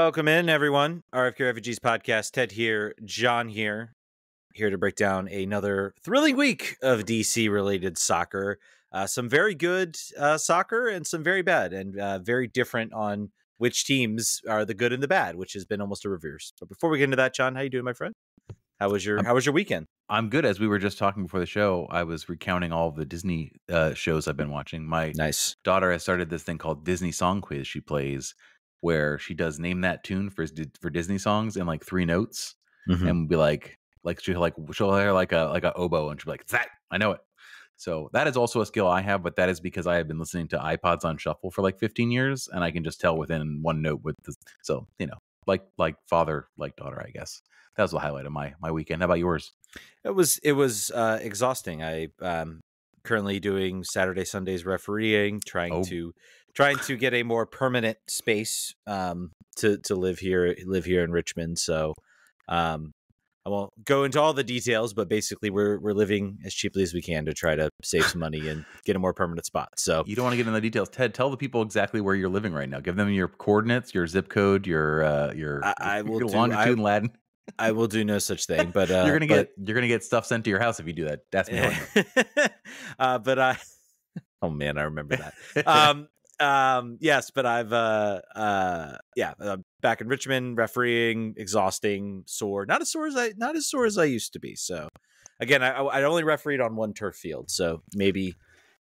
Welcome in, everyone. RFK Refugees Podcast. Ted here, John here to break down another thrilling week of DC-related soccer. Some very good soccer and some very bad, and very different on which teams are the good and the bad, which has been almost a reverse. But before we get into that, John, how you doing, my friend? How was your weekend? I'm good. As we were just talking before the show, I was recounting all the Disney shows I've been watching. My daughter has started this thing called Disney Song Quiz she plays, where she does name that tune for Disney songs in like 3 notes, and be like she'll hear like a oboe, and she'll be like, "That I know it." So that is also a skill I have, but that is because I have been listening to iPods on shuffle for like 15 years, and I can just tell within one note with the. So like father, like daughter, I guess. That was the highlight of my weekend. How about yours? It was exhausting. I currently doing Saturday, Sundays refereeing, trying to get a more permanent space to live here in Richmond. So I won't go into all the details, but basically we're living as cheaply as we can to try to save some money and get a more permanent spot. So you don't want to get into the details. Ted, tell the people exactly where you're living right now. Give them your coordinates, your zip code, your longitude and Latin. I will do no such thing, but you're gonna get stuff sent to your house if you do that. That's me. But I, oh man, I remember that. Yes, but I've back in Richmond, refereeing, exhausting, sore, not as sore as I used to be. So again, I only refereed on one turf field, so maybe.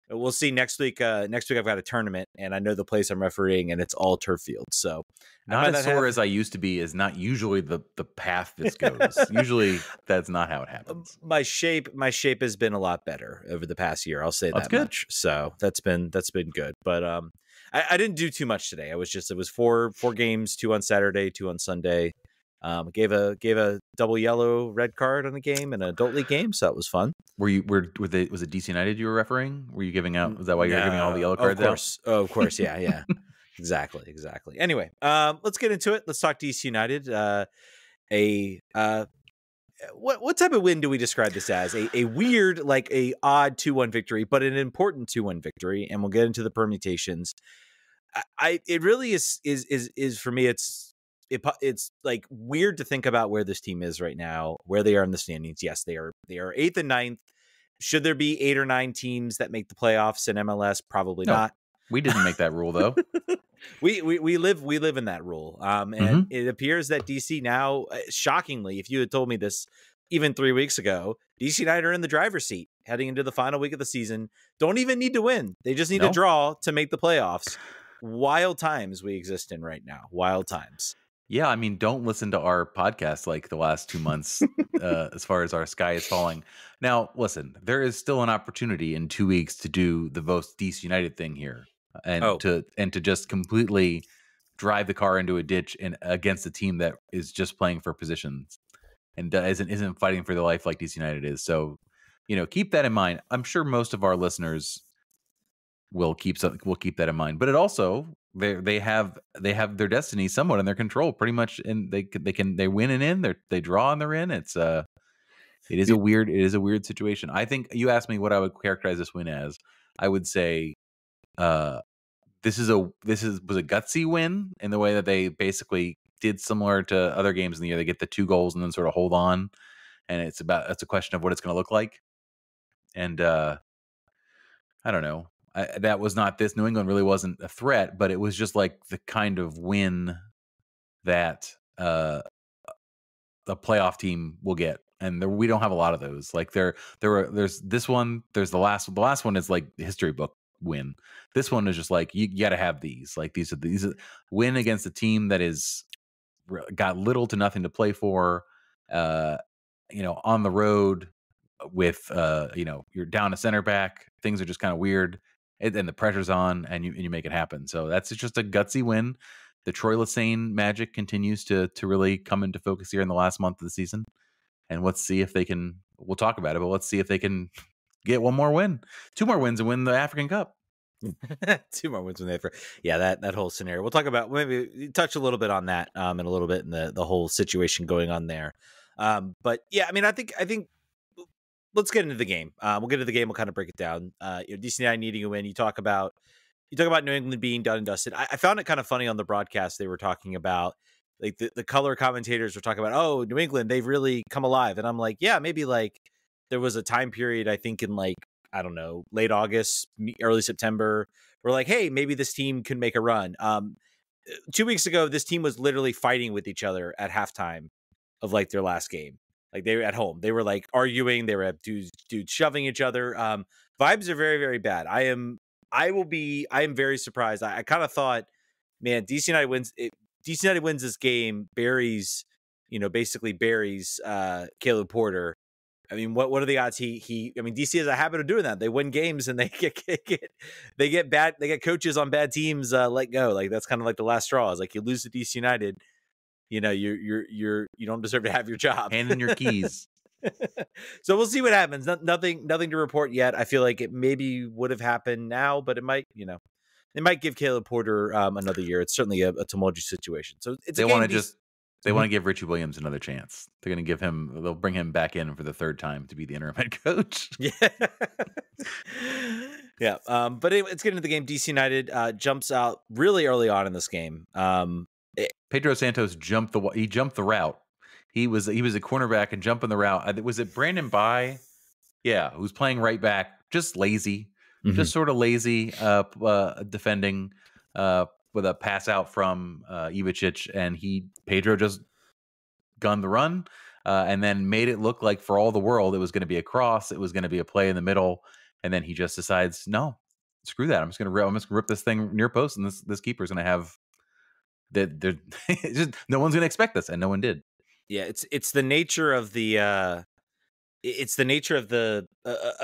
We'll see next week. Next week I've got a tournament, and I know the place I'm refereeing, and it's all turf field. So not as sore as I used to be is not usually the path this goes. Usually that's not how it happens. My shape has been a lot better over the past year. I'll say that much. So that's been good. But I didn't do too much today. It was 4 games, 2 on Saturday, 2 on Sunday. Gave a double yellow red card on the game in an adult league game, so that was fun. Was it DC United you were refereeing? Were you giving out? Was that why you're giving all the yellow cards out? Of course, yeah. Exactly. Anyway, let's get into it. Let's talk DC United. What type of win do we describe this as? A weird, like a odd 2-1 victory, but an important 2-1 victory, and we'll get into the permutations. It really is for me. It's like weird to think about where this team is right now, where they are in the standings. Yes, they are 8th and 9th. Should there be 8 or 9 teams that make the playoffs in MLS? Probably not. We didn't make that rule though. we live in that rule. And it appears that DC now, shockingly, if you had told me this even 3 weeks ago, DC United are in the driver's seat heading into the final week of the season. Don't even need to win. They just need to draw to make the playoffs. Wild times we exist in right now. Wild times. Yeah, I mean, don't listen to our podcast like the last 2 months as far as our sky is falling. Now, listen, there is still an opportunity in 2 weeks to do the most DC United thing here and to just completely drive the car into a ditch and against a team that is just playing for positions and isn't fighting for their life like DC United is. So, keep that in mind. I'm sure most of our listeners will keep that in mind, but it also they have their destiny somewhat in their control, pretty much, and they win and in, they draw and they're in. It is a weird situation. I think you asked me what I would characterize this win as. I would say this was a gutsy win in the way that they basically did similar to other games in the year. They get the 2 goals and then sort of hold on, and it's a question of what it's going to look like. And I don't know. That was not this. New England really wasn't a threat, but it was just like the kind of win that a playoff team will get, and we don't have a lot of those. Like there's this one. There's the last one is like history book win. This one is just like you got to have these. Like these are win against a team that is got little to nothing to play for. On the road with you're down a center back. Things are just kind of weird. And the pressure's on, and you make it happen. So that's just a gutsy win. The Troy Lesane magic continues to really come into focus here in the last month of the season. And let's see if they can. We'll talk about it, but let's see if they can get one more win, 2 more wins, and win the African Cup. 2 more wins when they that whole scenario. We'll talk about, maybe touch a little bit on that in a little bit, in the whole situation going on there. But yeah, I mean, I think. Let's get into the game. We'll get into the game. We'll kind of break it down. DC United needing a win. You talk about New England being done and dusted. I found it kind of funny on the broadcast. They were talking about like the color commentators were talking about, oh, New England, they've really come alive. And I'm like, yeah, maybe like there was a time period, I think in like, I don't know, late August, early September, we're like, hey, maybe this team can make a run. 2 weeks ago, this team was literally fighting with each other at halftime of like their last game. Like they were at home. They were like arguing. They were dudes shoving each other. Vibes are very, very bad. I am very surprised. I kind of thought, man, DC United wins this game, basically buries Caleb Porter. I mean, what are the odds? I mean, DC has a habit of doing that. They win games and they get coaches on bad teams let go. Like that's kind of like the last straw. Is like you lose to DC United, you don't deserve to have your job. Hand in your keys. So we'll see what happens. Nothing to report yet. I feel like it maybe would have happened now, but it might, they might give Caleb Porter another year. It's certainly a tumultuous situation. So they want to give Richie Williams another chance. They'll bring him back in for the third time to be the interim head coach. Yeah. Yeah. But it's getting into the game. DC United jumps out really early on in this game. Pedro Santos jumped the route. He was a cornerback and jumping the route. Was it Brandon Bye? Yeah, who's playing right back, just lazy, just sort of lazy defending with a pass out from Ivicic, and Pedro just gunned the run and then made it look like for all the world it was going to be a cross, it was going to be a play in the middle, and then he just decides, no, screw that, I'm just going to rip this thing near post, and this keeper's going to have no one's going to expect this, and no one did. Yeah, it's the nature of the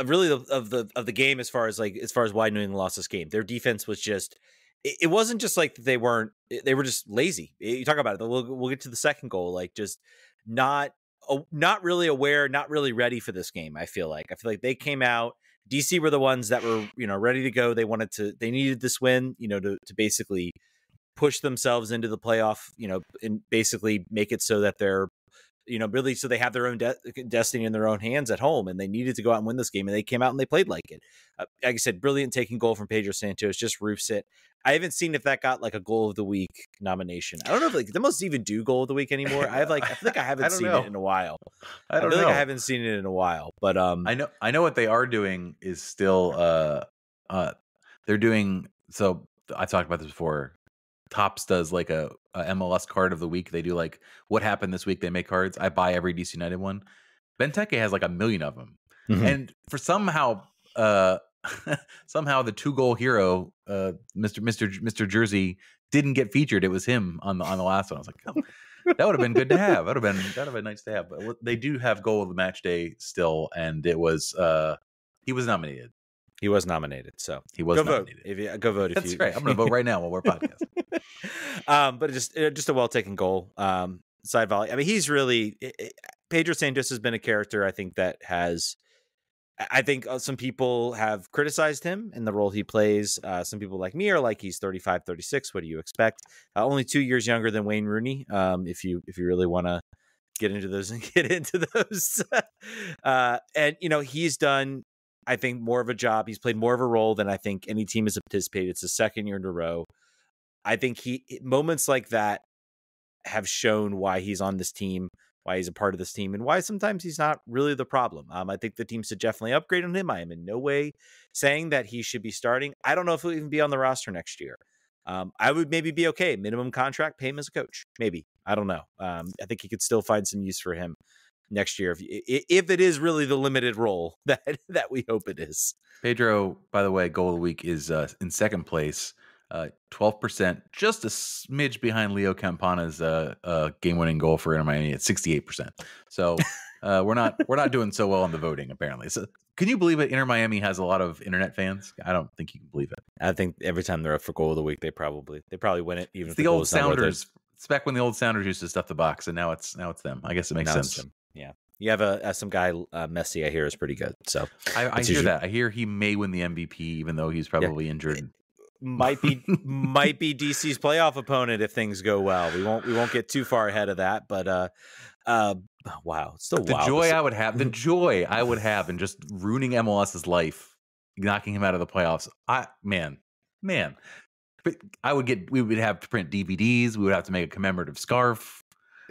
really of the game as far as why New England lost this game. Their defense was just it wasn't just like they were just lazy. You talk about it. We'll get to the second goal, like just not really aware, not really ready for this game. I feel like they came out. DC were the ones that were ready to go. They needed this win, to basically push themselves into the playoff, and basically make it so that they're, really so they have their own destiny in their own hands at home, and they needed to go out and win this game, and they came out and they played like it. Like I said, brilliant taking goal from Pedro Santos, just roofs it. I haven't seen if that got like a goal of the week nomination. I don't know if they must even do goal of the week anymore. I feel like I haven't seen it in a while. I haven't seen it in a while, but I know what they are doing is still they're doing. So I talked about this before. Topps does like a MLS card of the week. They do like what happened this week. They make cards. I buy every DC United one. Benteke has like 1 million of them, and for somehow the 2-goal hero, Mr. Jersey, didn't get featured. It was him on the last one. I was like, oh, that would have been good to have. That would have been nice to have. But they do have goal of the match day still, and it was he was nominated. He was nominated, so he was nominated. Go vote. That's right. I'm going to vote right now while we're podcasting. But just a well taken goal. Side volley. I mean, he's really Pedro Santos has been a character. I think that has. I think some people have criticized him in the role he plays. Some people like me are like, he's 35, 36. What do you expect? Only 2 years younger than Wayne Rooney. If you really want to get into those. And he's done, I think, more of a job. He's played more of a role than I think any team has participated. It's the second year in a row. I think moments like that have shown why he's on this team, why he's a part of this team, and why sometimes he's not really the problem. I think the team should definitely upgrade on him. I am in no way saying that he should be starting. I don't know if he'll even be on the roster next year. I would maybe be okay. Minimum contract, pay him as a coach. Maybe. I don't know. I think he could still find some use for him next year if it is really the limited role that we hope it is. Pedro, by the way, goal of the week is in second place, 12%, just a smidge behind Leo Campana's game-winning goal for Inter Miami at 68%. So we're not doing so well on the voting apparently. So can you believe it? Inter Miami has a lot of internet fans. I don't think you can believe it. I think every time they're up for goal of the week, they probably win it. Even it's the old Sounders. It's back when the old Sounders used to stuff the box, and now it's them. I guess it makes sense. Yeah. You have some guy, Messi, I hear is pretty good. So I hear that. I hear he may win the MVP, even though he's probably injured. Might be DC's playoff opponent if things go well. We won't get too far ahead of that, but wow, it's still the wild. The joy I would have in just ruining MLS's life, knocking him out of the playoffs. Man, But we would have to print DVDs. We would have to make a commemorative scarf.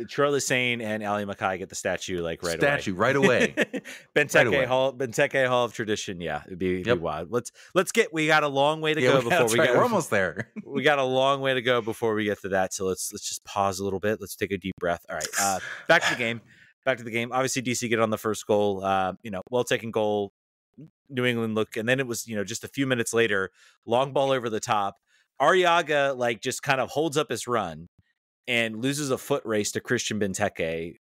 Charlie Sane and Ali Mackay get the statue right away. Right away. Benteke Hall of Tradition. Yeah, it'd be wild. We got a long way to go before we get. We're almost there. We got a long way to go before we get to that. So let's just pause a little bit. Let's take a deep breath. All right, back to the game. Obviously, DC get on the first goal. Well taken goal. New England and then it was just a few minutes later, long ball over the top. Arriaga just kind of holds up his run and loses a foot race to Christian Benteke,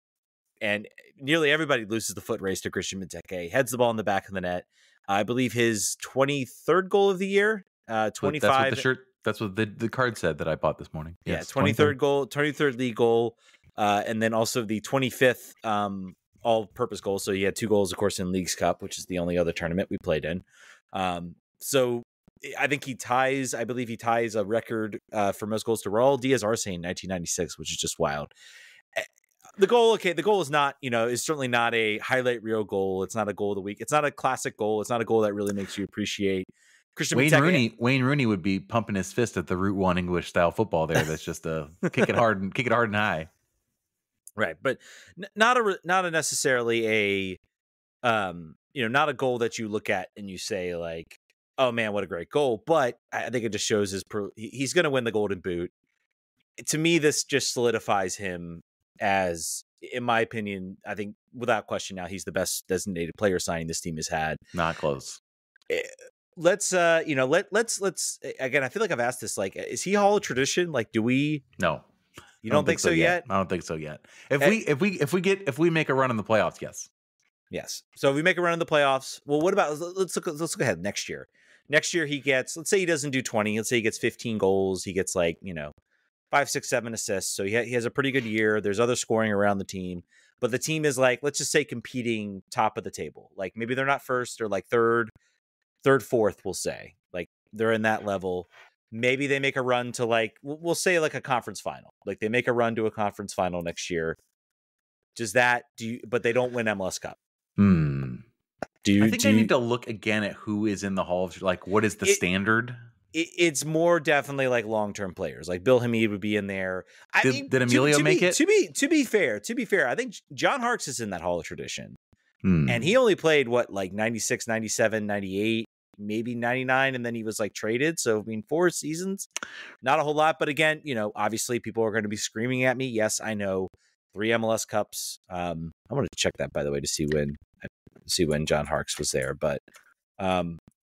and nearly everybody loses the foot race to Christian Benteke. Heads the ball in the back of the net. I believe his 23rd goal of the year. 25. That's what the card said that I bought this morning. Yes, 23rd goal, 23rd league goal, and then also the 25th all-purpose goal. So he had 2 goals, of course, in Leagues Cup, which is the only other tournament we played in. So I think he ties a record for most goals to Raul Diaz Arce in 1996, which is just wild. The goal is not, is certainly not a highlight reel goal. It's not a goal of the week. It's not a classic goal. It's not a goal that really makes you appreciate Christian Benteke. Wayne Rooney would be pumping his fist at the Route 1 English style football there. That's just a kick it hard and high. Right, but not necessarily a not a goal that you look at and you say like, oh man, what a great goal. But I think it just shows he's going to win the Golden Boot. To me, this just solidifies him as, in my opinion, I think without question now, he's the best designated player signing this team has had. Not close. Let's again, I feel like I've asked this, is he Hall of Tradition? Do we? No. You don't think so yet? I don't think so yet. If we make a run in the playoffs, yes. Yes. So if we make a run in the playoffs, well, what about let's look ahead next year. Next year he gets, let's say he doesn't do 20. Let's say he gets 15 goals. He gets 5, 6, 7 assists. So he has a pretty good year. There's other scoring around the team, but the team is let's just say competing top of the table. Maybe they're not first or third, fourth. We'll say they're in that level. Maybe they make a run to we'll say a conference final. They make a run to a conference final next year. But they don't win MLS Cup. I think I need to look again at who is in the Hall of, what is the standard? It's more definitely long-term players. Bill Hamid would be in there. Did Emilio make it? To be fair, I think John Harkes is in that Hall of Tradition. And he only played 96, 97, 98, maybe 99, and then he was traded. So 4 seasons, not a whole lot. But again, obviously people are going to be screaming at me. Yes, I know 3 MLS Cups. I want to check that, by the way, to see when John Harkes was there. But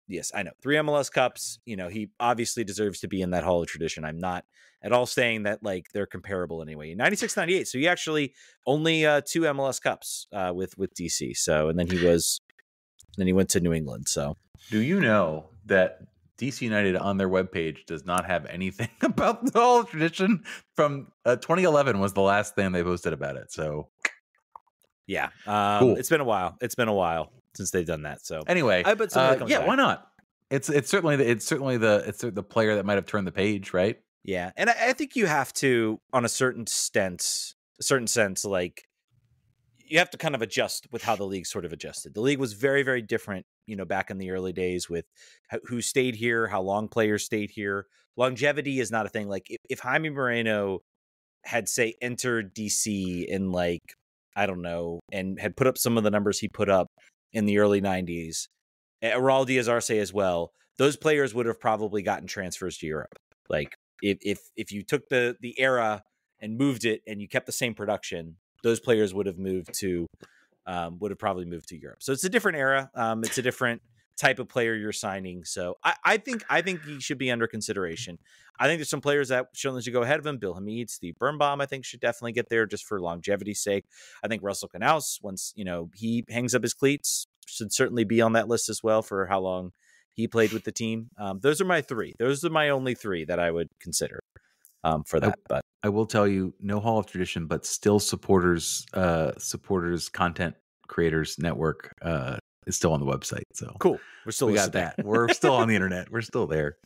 yes, I know 3 MLS Cups. He obviously deserves to be in that Hall of Tradition. I'm not at all saying that they're comparable anyway. 96, 98. So he actually only 2 MLS Cups with DC. So and then he went to New England. So do you know that DC United on their webpage does not have anything about the Hall of Tradition? From 2011 was the last thing they posted about it. So yeah, cool. It's been a while since they've done that. So anyway, back. Why not? It's certainly the player that might have turned the page, right? Yeah, and I think you have to, on a certain sense, you have to kind of adjust with how the league sort of adjusted. The league was very, very different, back in the early days with who stayed here, how long players stayed here. Longevity is not a thing. If Jaime Moreno had, say, entered DC in I don't know, and had put up some of the numbers he put up in the early 90s, Raul Diaz Arce as well, those players would have probably gotten transfers to Europe. If you took the era and moved it and you kept the same production, those players would have probably moved to Europe. So it's a different era. It's a different type of player you're signing. So I think he should be under consideration. I think there's some players that should go ahead of him. Bill Hamid, Steve Birnbaum, I think should definitely get there just for longevity's sake. I think Russell Canouse, once he hangs up his cleats, should certainly be on that list as well for how long he played with the team. Those are my 3. Those are my only 3 that I would consider for that. But I will tell you, no Hall of Tradition, but still supporters content creators network is still on the website. So cool. We got that. We're still on the internet. We're still there.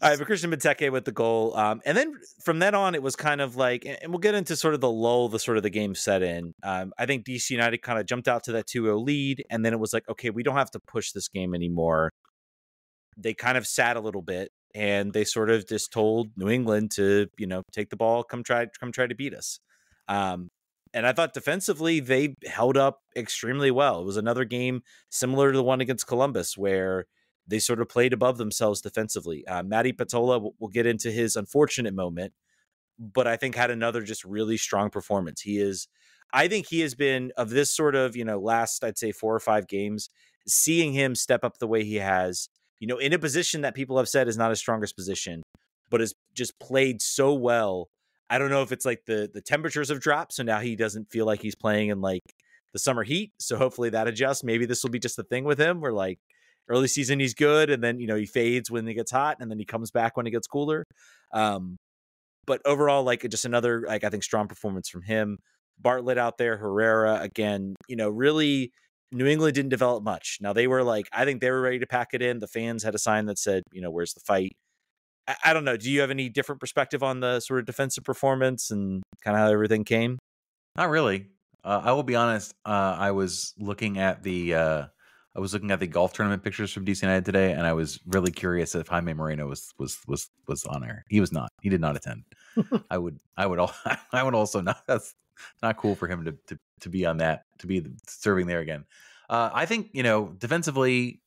All right, but Christian Benteke with the goal. And then from then on, it was kind of and we'll get into sort of the lull, the game set in. I think DC United kind of jumped out to that 2-0 lead. And then it was okay, we don't have to push this game anymore. They kind of sat a little bit. and they sort of just told New England to, take the ball, come try to beat us. And I thought defensively they held up extremely well. It was another game similar to the one against Columbus where they sort of played above themselves defensively. Matty Patola, we'll get into his unfortunate moment, but I think had another just really strong performance. I think he has been, of this sort of, last, I'd say 4 or 5 games, seeing him step up the way he has, in a position that people have said is not his strongest position, but has just played so well. I don't know if it's like the temperatures have dropped, so now he doesn't feel like he's playing in like the summer heat. So hopefully that adjusts. Maybe this will be just a thing with him where like early season he's good, and then he fades when it gets hot, and then he comes back when it gets cooler. But overall, like just another I think strong performance from him. Bartlett out there, Herrera again. Really New England didn't develop much. Now they were I think they were ready to pack it in. The fans had a sign that said, where's the fight? I don't know. Do you have any different perspective on the sort of defensive performance and kind of how everything came? Not really. I will be honest. I was looking at the golf tournament pictures from DC United today, and I was really curious if Jaime Moreno was on there. He was not. He did not attend. I would also not. That's not cool for him to be on that, to be serving there again. I think defensively.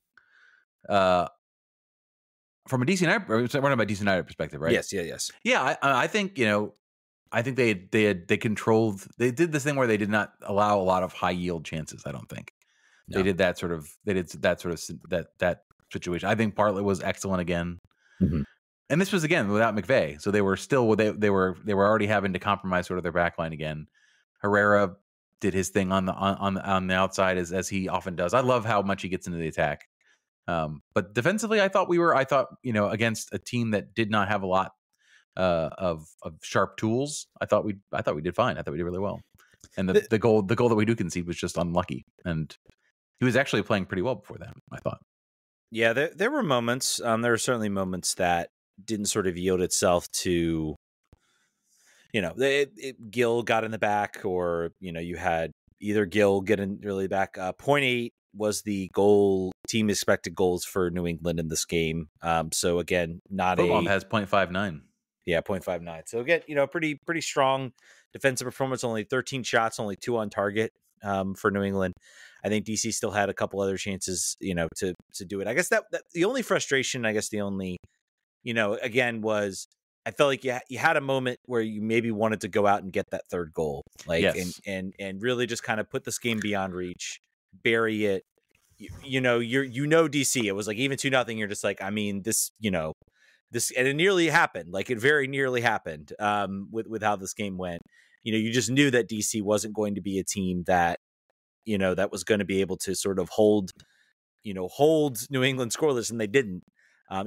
From a DC United, we're talking about DC United perspective, right? Yes, yes. Yeah, I think I think they controlled. They did this thing where they did not allow a lot of high yield chances. I don't think they did that sort of. They did that sort of that situation. I think Bartlett was excellent again, and this was again without McVay, so they were still they were already having to compromise sort of their backline again. Herrera did his thing on the outside as he often does. I love how much he gets into the attack. But defensively, I thought against a team that did not have a lot of sharp tools, I thought we did fine. I thought we did really well. And the goal that we do concede was just unlucky. And he was actually playing pretty well before that, I thought. Yeah, there were moments. There were certainly moments that didn't sort of yield itself to, Gill got in the back, or you had either Gill get in really back. 0.8 was the team expected goals for New England in this game. So again, not Football has 0.59. Yeah, 0.59. So again, pretty strong defensive performance. Only 13 shots, only 2 on target for New England. I think DC still had a couple other chances, to do it. I guess that the only frustration, again, was I felt like you had a moment where you maybe wanted to go out and get that third goal, yes. and really just kind of put this game beyond reach, bury it. DC. It was like even 2-0. You're just like, I mean, this, and it nearly happened. Like it very nearly happened with how this game went. You just knew that DC wasn't going to be a team that, that was going to be able to sort of hold New England scoreless, and they didn't.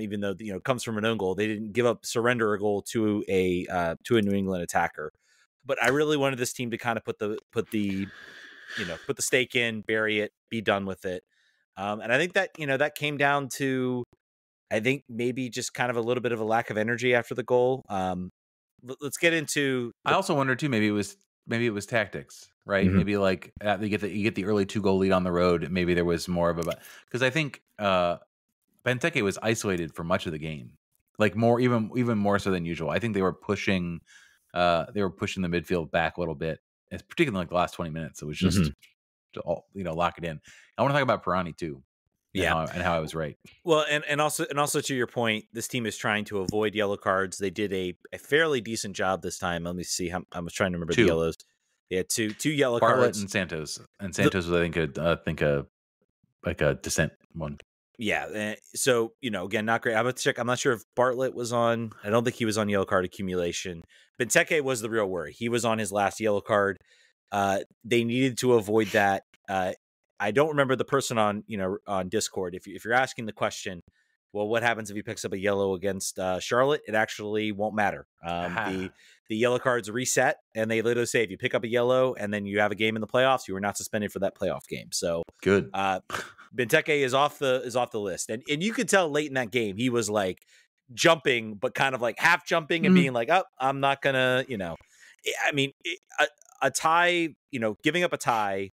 Even though it comes from an own goal, they didn't surrender a goal to a New England attacker. But I really wanted this team to kind of put the stake in, bury it, be done with it. And I think that that came down to, I think maybe just kind of a little bit of a lack of energy after the goal. Let's get into. I also wonder too. Maybe it was tactics, right? Mm-hmm. Maybe you get the early 2-goal lead on the road. Maybe there was more of because I think Benteke was isolated for much of the game, even more so than usual. I think they were pushing the midfield back a little bit, particularly like the last 20 minutes. It was just to lock it in. I want to talk about Pirani too. And how I was right. Well, and also to your point, this team is trying to avoid yellow cards. They did a fairly decent job this time. Let me see how I was trying to remember the yellows. Yeah, two yellow Bartlett cards. And Santos was I think a dissent one. Yeah. So again, not great. I'm about to check. I'm not sure if Bartlett was on. I don't think he was on yellow card accumulation. Benteke was the real worry. He was on his last yellow card. They needed to avoid that. I don't remember the person on Discord. If you're asking the question, well, what happens if he picks up a yellow against Charlotte? It actually won't matter. The yellow cards reset, and they literally say if you pick up a yellow and then you have a game in the playoffs, you are not suspended for that playoff game. So good. Benteke is off the list, and you could tell late in that game he was like jumping, but kind of like half jumping and being like, "Oh, I'm not gonna," I mean, a tie, giving up a tie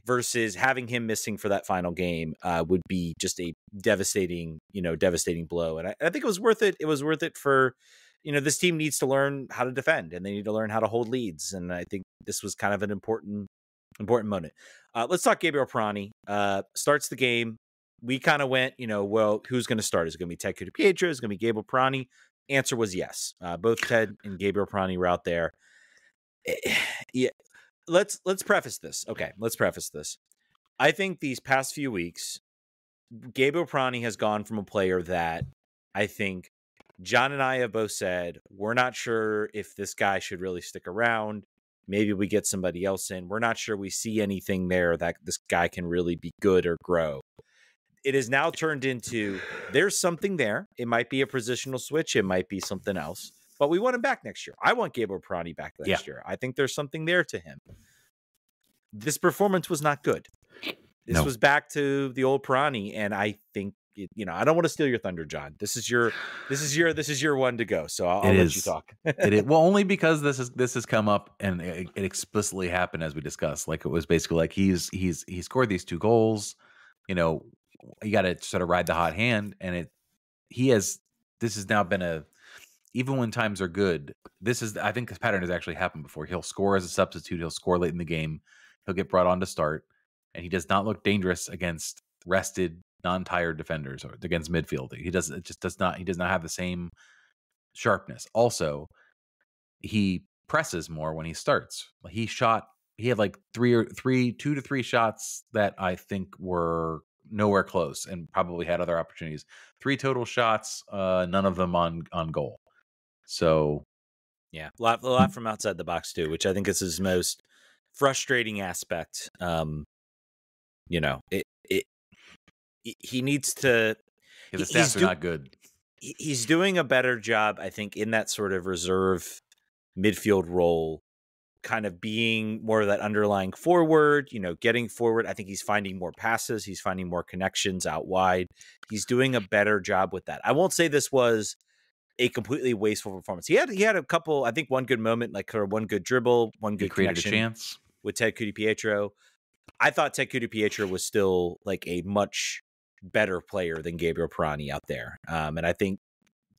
versus having him missing for that final game would be just a devastating blow. And I think it was worth it. It was worth it for, this team needs to learn how to defend, and they need to learn how to hold leads. And I think this was kind of an important moment. Let's talk Gabriel Pirani. Starts the game. We kind of went, well, who's going to start? Is it going to be Ted Kudu-Pietro? Is it going to be Gabriel Pirani? Answer was yes. Both Ted and Gabriel Pirani were out there. Yeah. Let's preface this. Okay, let's preface this. I think these past few weeks, Gabriel Pirani has gone from a player that I think John and I have both said, we're not sure if this guy should really stick around. Maybe we get somebody else in. We're not sure we see anything there that this guy can really be good or grow. It is now turned into, there's something there. It might be a positional switch. It might be something else. But we want him back next year. I want Gabriel Pirani back next year. I think there's something there to him. This performance was not good. This was back to the old Pirani, and I think I don't want to steal your thunder, John. This is your one to go. So I'll let you talk. Well, only because this has come up and it explicitly happened as we discussed. Like, it was basically like he scored these 2 goals. You got to sort of ride the hot hand, and this has now been even when times are good, I think this pattern has actually happened before. He'll score as a substitute. He'll score late in the game. He'll get brought on to start, and he does not look dangerous against rested, non-tired defenders or against midfield. He does not have the same sharpness. Also, he presses more when he starts. He had like 2 to 3 shots that I think were nowhere close and probably had other opportunities. 3 total shots, none of them on goal. So, yeah, a lot from outside the box too, which I think is his most frustrating aspect. He needs to. The stats are not good. He's doing a better job, I think, in that sort of reserve midfield role, kind of being more of that underlying forward. Getting forward. I think he's finding more passes. He's finding more connections out wide. He's doing a better job with that. I won't say this was a completely wasteful performance. He had a couple, I think one good moment, like one good dribble, one good connection a chance with Ted Kudu-Pietro. I thought Ted Kudu-Pietro was still like a much better player than Gabriel Pirani out there. And I think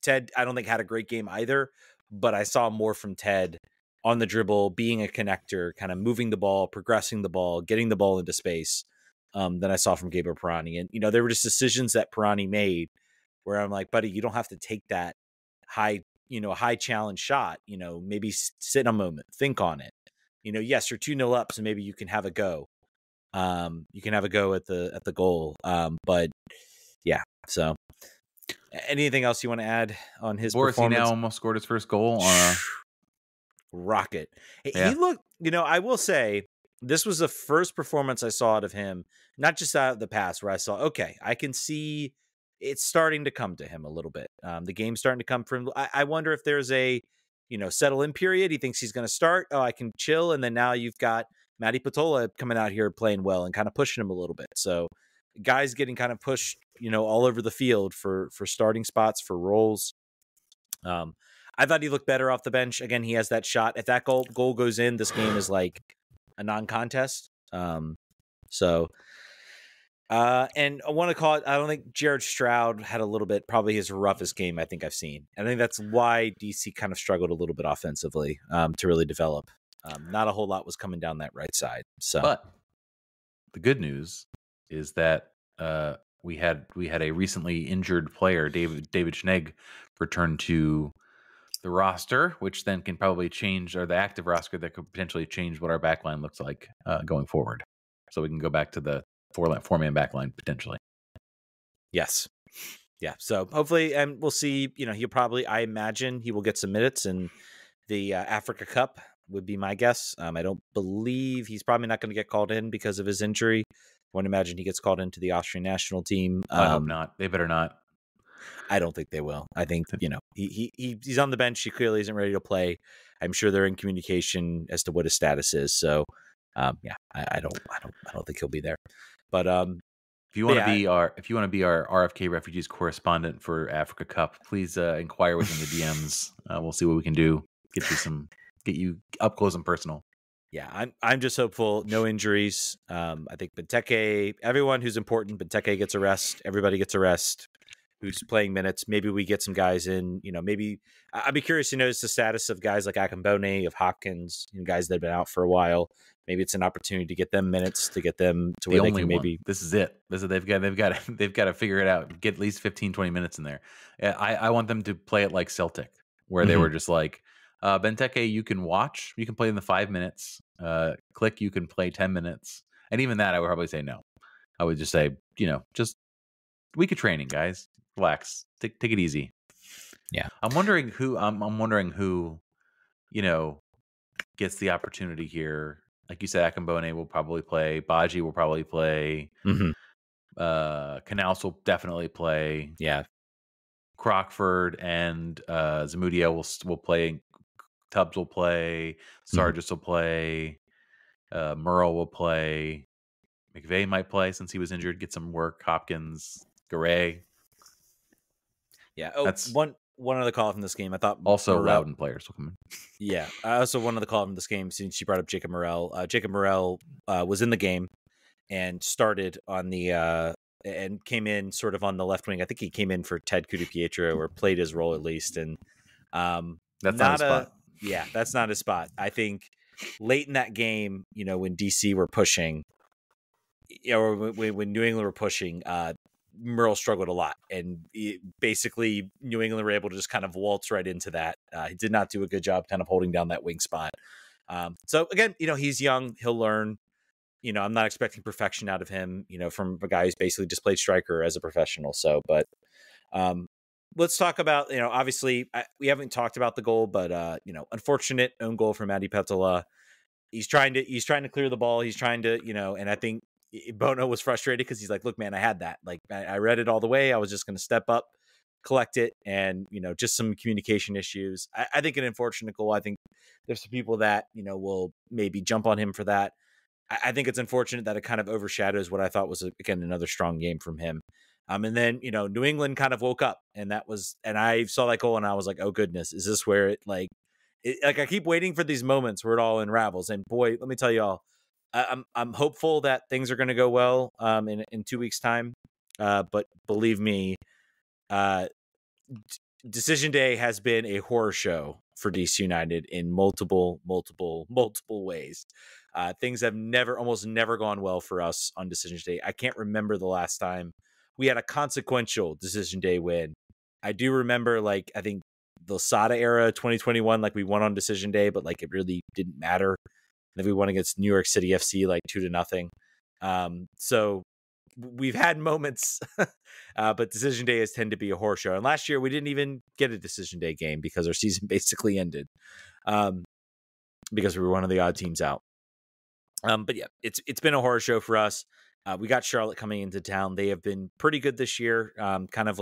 Ted, I don't think had a great game either, but I saw more from Ted on the dribble, being a connector, kind of moving the ball, progressing the ball, getting the ball into space than I saw from Gabriel Pirani. And, there were just decisions that Pirani made where I'm like, buddy, you don't have to take that high challenge shot, maybe sit in a moment, think on it. Yes, you're 2-0 up, so maybe you can have a go. You can have a go at the goal. But yeah, so anything else you want to add on his performance? He now almost scored his first goal on a rocket. Yeah. He looked, I will say this was the first performance I saw out of him, not just out of the past, where I saw, okay, I can see it's starting to come to him a little bit. The game's starting to come from. I wonder if there's a, settle in period. He thinks he's going to start. Oh, I can chill, and then now you've got Matty Patola coming out here playing well and kind of pushing him a little bit. So, guys getting kind of pushed, all over the field for starting spots, for roles. I thought he looked better off the bench. Again, he has that shot. If that goal goes in, this game is like a non-contest. And I want to call it, I don't think Jared Stroud had a little bit, probably his roughest game I think I've seen. And I think that's why DC kind of struggled a little bit offensively to really develop. Not a whole lot was coming down that right side. So, but the good news is that we had a recently injured player, David Schnegg, return to the roster, which then can probably change, or the active roster that could potentially change what our backline looks like going forward. So we can go back to the four-man backline potentially. Yes. Yeah. So hopefully, and we'll see, he'll probably, I imagine he will get some minutes in the Africa Cup would be my guess. I don't believe he's probably not going to get called in because of his injury. I wouldn't imagine he gets called into the Austrian national team. I hope not. They better not. I don't think they will. I think, he's on the bench. He clearly isn't ready to play. I'm sure they're in communication as to what his status is. So, I don't think he'll be there. But if you want to be our RFK Refugees correspondent for Africa Cup, please inquire within the DMs. We'll see what we can do. Get you up close and personal. Yeah, I'm just hopeful. No injuries. I think Benteke, everyone who's important, Benteke gets a rest. Everybody gets a rest. Who's playing minutes? Maybe we get some guys in. Maybe I'd be curious to notice the status of guys like Akambone, of Hopkins, guys that have been out for a while. Maybe it's an opportunity to get them minutes, to get them to where The they only can one. maybe. This is it. They've got to figure it out. Get at least 15, 20 minutes in there. I want them to play it like Celtic, where they were just like, Benteke, you can watch. You can play in the 5 minutes. Click, you can play 10 minutes. And even that, I would probably say no. I would just say, just week of training, guys. Relax. Take it easy. Yeah. I'm wondering who, gets the opportunity here. Like you said, Akambone will probably play. Baji will probably play. Knaus will definitely play. Yeah. Crockford and Zamudio will play. Tubbs will play. Sargis will play. Merle will play. McVay might play since he was injured. Get some work. Hopkins, Garay. Yeah. Oh, that's one other call from this game. I thought also Loudon players will come in. Yeah. I also one other call from this game since she brought up Jacob Morel. Jacob Morel was in the game and started on the and came in sort of on the left wing. I think he came in for Ted Kudu-Pietro or played his role at least. And that's not his spot. Yeah, that's not his spot. I think late in that game, when DC were pushing, or when New England were pushing, Merle struggled a lot, and basically New England were able to just kind of waltz right into that. He did not do a good job kind of holding down that wing spot. So again, he's young, he'll learn. I'm not expecting perfection out of him, from a guy who's basically just played striker as a professional. So, but let's talk about, obviously we haven't talked about the goal, but unfortunate own goal from Adi Petola. He's trying to clear the ball. He's trying to, and I think Bono was frustrated because he's like, look, man, I had that. Like, I read it all the way. I was just going to step up, collect it. And, just some communication issues. I think an unfortunate goal. I think there's some people that, will maybe jump on him for that. I think it's unfortunate that it kind of overshadows what I thought was, again, another strong game from him. And then, New England kind of woke up, and I saw that goal and I was like, oh goodness, is this where it like I keep waiting for these moments where it all unravels. And boy, let me tell you all, I'm hopeful that things are going to go well in 2 weeks time. But believe me, Decision Day has been a horror show for DC United in multiple ways. Things have almost never gone well for us on Decision Day. I can't remember the last time we had a consequential Decision Day win. I do remember, I think the Sada era 2021, we won on Decision Day, but it really didn't matter. And then we won against New York City FC 2-0. So we've had moments, but Decision Day has tended to be a horror show. And last year we didn't even get a Decision Day game because our season basically ended because we were one of the odd teams out. But yeah, it's been a horror show for us. We got Charlotte coming into town. They have been pretty good this year, kind of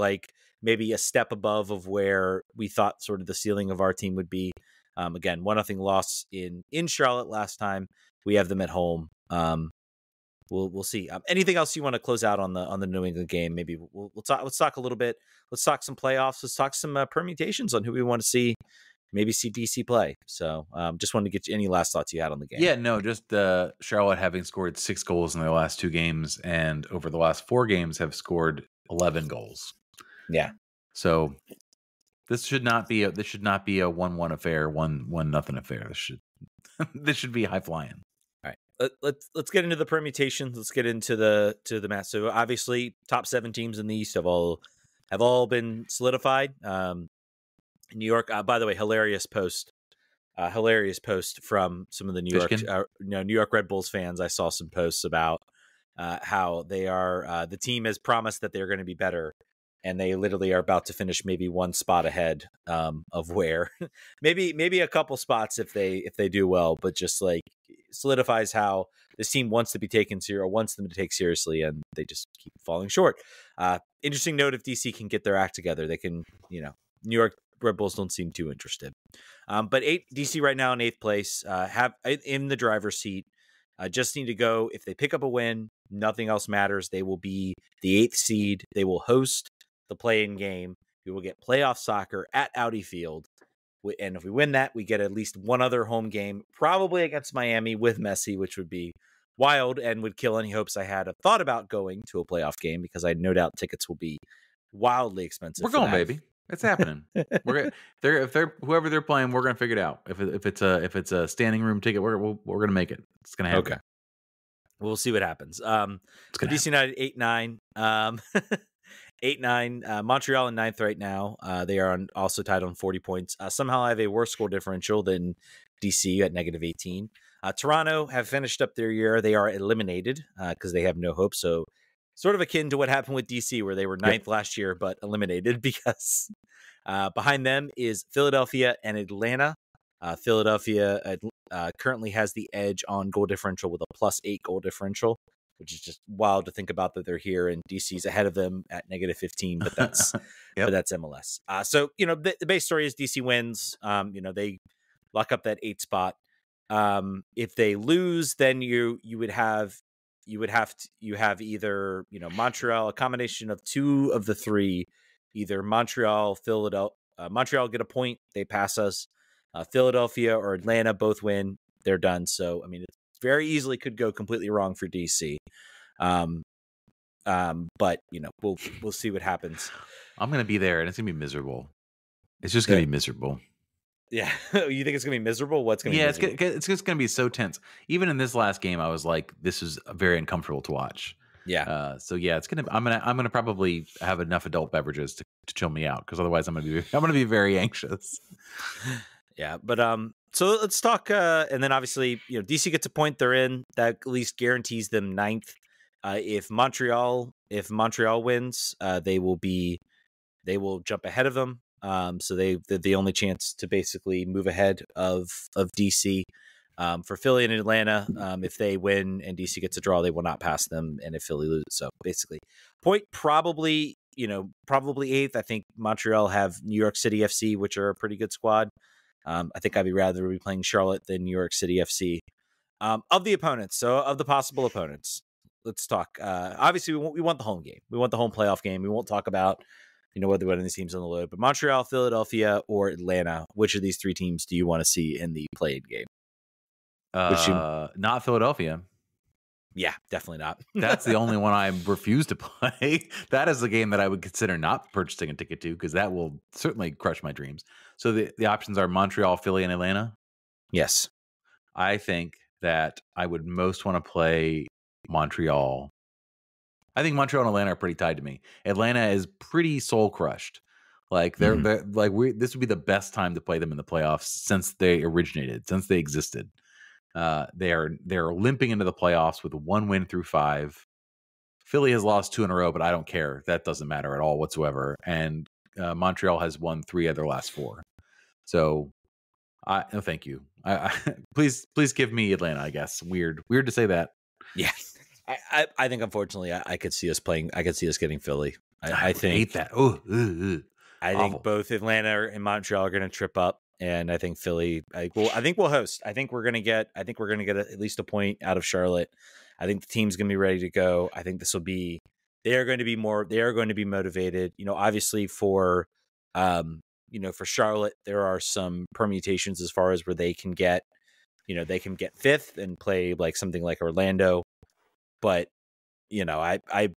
maybe a step above of where we thought sort of the ceiling of our team would be. Again, 1-0 loss in Charlotte last time. We have them at home. We'll see. Anything else you want to close out on the New England game? Maybe let's talk a little bit. Let's talk some playoffs. Let's talk some permutations on who we want to see. Maybe see DC play. So just wanted to get you any last thoughts you had on the game. Yeah, no, just Charlotte having scored 6 goals in their last 2 games, and over the last 4 games have scored 11 goals. Yeah. So this should not be a 1-1 affair, 1-0 affair. This should be high flying. All right. Let's get into the permutations. Let's get into the match. So obviously, top 7 teams in the East have all been solidified. New York, by the way, hilarious post from some of the New York Red Bulls fans. I saw some posts about how they are the team has promised that they're going to be better, and they literally are about to finish maybe 1 spot ahead of where maybe a couple spots if they do well, but just solidifies how this team wants to be taken serious, or wants them to take seriously, and they just keep falling short. Interesting note: if DC can get their act together, they can. New York Red Bulls don't seem too interested. But DC right now in 8th place, have in the driver's seat. Just need to go. If they pick up a win, nothing else matters. They will be the 8th seed. They will host the play-in game. We will get playoff soccer at Audi Field. And if we win that, we get at least one other home game, probably against Miami with Messi, which would be wild and would kill any hopes I had thought about going to a playoff game, because I no doubt tickets will be wildly expensive. We're going, baby. It's happening. We're if they're whoever they're playing, we're gonna figure it out. If it's a standing room ticket, we're gonna make it. It's gonna happen. Okay, we'll see what happens. DC United 8-9. 8-9. Montreal in 9th right now. They are also tied on 40 points. Somehow I have a worse goal differential than DC at -18. Toronto have finished up their year. They are eliminated because they have no hope. So sort of akin to what happened with DC, where they were 9th last year, but eliminated because behind them is Philadelphia and Atlanta. Philadelphia currently has the edge on goal differential with a +8 goal differential, which is just wild to think about that they're here, and DC's ahead of them at -15, but that's but that's MLS. So the base story is DC wins. They lock up that 8 spot. If they lose, then you have either Montreal, a combination of 2 of the 3, either Montreal, Philadelphia. Montreal get a point, they pass us. Philadelphia or Atlanta both win, they're done. So I mean, it very easily could go completely wrong for DC. But we'll see what happens. I'm gonna be there, and it's gonna be miserable. It's just gonna be miserable. Yeah, you think it's gonna be miserable? What's gonna be miserable? It's just gonna be so tense. Even in this last game, I was like, this is very uncomfortable to watch. Yeah. So yeah, it's gonna. I'm gonna probably have enough adult beverages to chill me out, because otherwise I'm gonna be very anxious. Yeah, but so let's talk. And then obviously, DC gets a point, they're in. That at least guarantees them 9th. If Montreal wins, they will jump ahead of them. So they're the only chance to basically move ahead of DC. For Philly and Atlanta, if they win and DC gets a draw, they will not pass them. And if Philly loses, so basically, point probably 8th. I think Montreal have New York City FC, which are a pretty good squad. I think I'd rather be playing Charlotte than New York City FC. Of the opponents, so of the possible opponents, let's talk. Obviously, we want the home game. We want the home playoff game. We won't talk about whether one of these teams on the load. But Montreal, Philadelphia, or Atlanta, which of these 3 teams do you want to see in the play-in game? Not Philadelphia. Yeah, definitely not. That's the only one I refuse to play. That is the game that I would consider not purchasing a ticket to, because that will certainly crush my dreams. So the options are Montreal, Philly, and Atlanta. Yes. I think that I would most want to play Montreal. I think Montreal and Atlanta are pretty tied to me. Atlanta is pretty soul crushed. Like they're this would be the best time to play them in the playoffs since they originated, since they existed. They're limping into the playoffs with 1 win through 5. Philly has lost 2 in a row, but I don't care. That doesn't matter at all whatsoever. And Montreal has won 3 of their last 4. So, no, thank you. Please give me Atlanta. I guess weird to say that. Yeah, I think unfortunately I could see us playing. I could see us getting Philly. I hate that. I think both Atlanta and Montreal are going to trip up. And I think Philly, I think we'll host. I think we're going to get at least a point out of Charlotte. I think the team's going to be ready to go. I think they are going to be motivated. Obviously for Charlotte, there are some permutations as far as where they can get 5th and play like something like Orlando. But, I